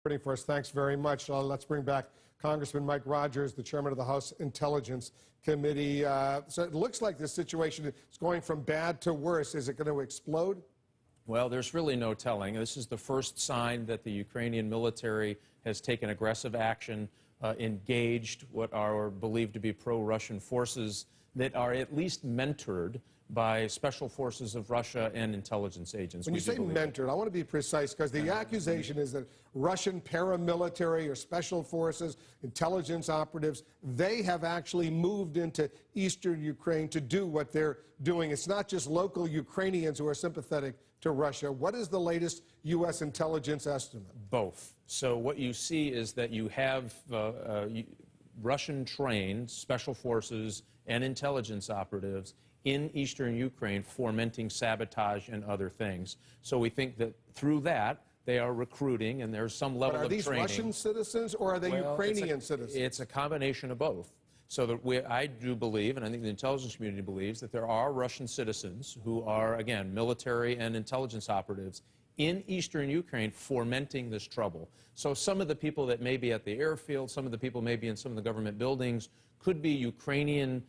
For us. Thanks very much. Let's bring back Congressman Mike Rogers, the chairman of the House Intelligence Committee. So it looks like this situation is going from bad to worse. Is it going to explode? Well, there's really no telling. This is the first sign that the Ukrainian military has taken aggressive action, engaged what are believed to be pro-Russian forces that are at least mentored by special forces of Russia and intelligence agents. When you say mentored, I want to be precise, because the accusation is that Russian paramilitary or special forces, intelligence operatives, they have actually moved into eastern Ukraine to do what they're doing. It's not just local Ukrainians who are sympathetic to Russia. What is the latest U.S. intelligence estimate? Both. So what you see is that you have Russian-trained special forces and intelligence operatives in eastern Ukraine fomenting sabotage and other things. So we think that through that, they are recruiting, and there's some level of training. Are these Russian citizens, or are they Ukrainian citizens? It's a combination of both. So that I do believe, and I think the intelligence community believes, that there are Russian citizens who are, again, military and intelligence operatives in eastern Ukraine fomenting this trouble. So some of the people that may be at the airfield, some of the people may be in some of the government buildings, could be Ukrainian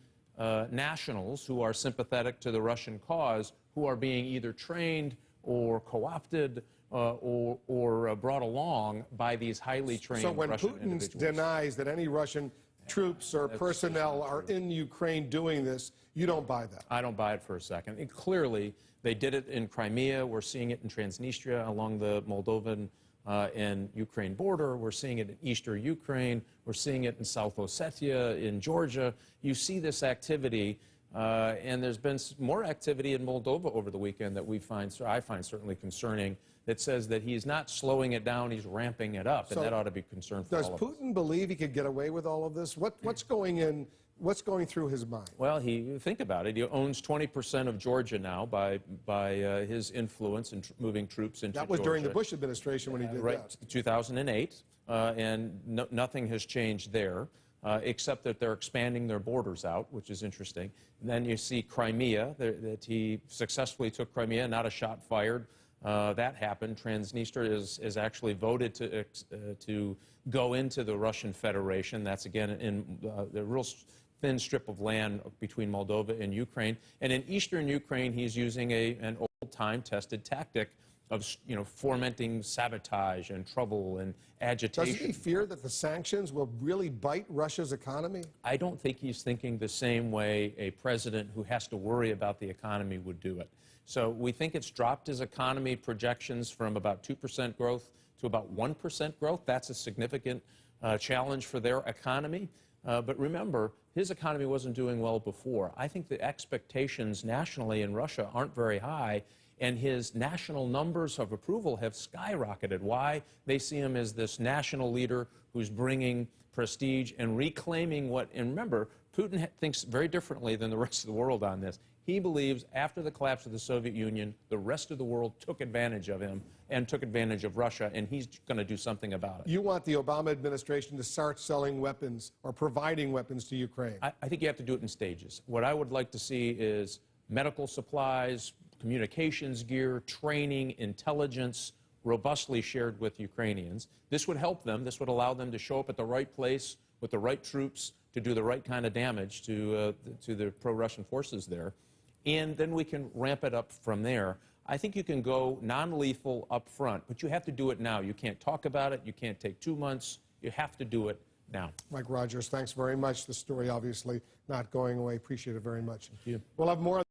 nationals who are sympathetic to the Russian cause, who are being either trained or co-opted or brought along by these highly trained Russian individuals. So when Putin denies that any Russian troops or personnel are in Ukraine doing this, you don't buy that? I don't buy it for a second. And clearly, they did it in Crimea. We're seeing it in Transnistria along the Moldovan and Ukraine border. We're seeing it in eastern Ukraine. We're seeing it in South Ossetia, in Georgia. You see this activity, and there's been more activity in Moldova over the weekend that I find certainly concerning, that says that he's not slowing it down, he's ramping it up, and that ought to be concerned for all of us. Does Putin believe he could get away with all of this? What's going through his mind? Well, think about it. He owns 20% of Georgia now by his influence in moving troops into Georgia. That was during the Bush administration when he did that. Right, 2008, and nothing has changed there, except that they're expanding their borders out, which is interesting. And then you see Crimea, that he successfully took Crimea, not a shot fired. That happened. Transnistria is actually voted to go into the Russian Federation. That's, again, in the real thin strip of land between Moldova and Ukraine. And in eastern Ukraine, he's using an old-time tested tactic of fomenting sabotage and trouble and agitation. Doesn't he fear that the sanctions will really bite Russia's economy? I don't think he's thinking the same way a president who has to worry about the economy would do it. So we think it's dropped his economy projections from about 2% growth to about 1% growth. That's a significant challenge for their economy. But remember, his economy wasn't doing well before. I think the expectations nationally in Russia aren't very high, and his national numbers of approval have skyrocketed. Why? They see him as this national leader who's bringing prestige and reclaiming and remember, Putin thinks very differently than the rest of the world on this. He believes after the collapse of the Soviet Union, the rest of the world took advantage of him and took advantage of Russia, and he's going to do something about it. You want the Obama administration to start selling weapons or providing weapons to Ukraine? I think you have to do it in stages. What I would like to see is medical supplies, communications gear, training, intelligence, robustly shared with Ukrainians. This would help them. This would allow them to show up at the right place with the right troops to do the right kind of damage to the pro-Russian forces there. And then we can ramp it up from there. I think you can go non-lethal up front, but you have to do it now. You can't talk about it. You can't take 2 months. You have to do it now. Mike Rogers, thanks very much. The story obviously not going away. Appreciate it very much. Thank you. We'll have more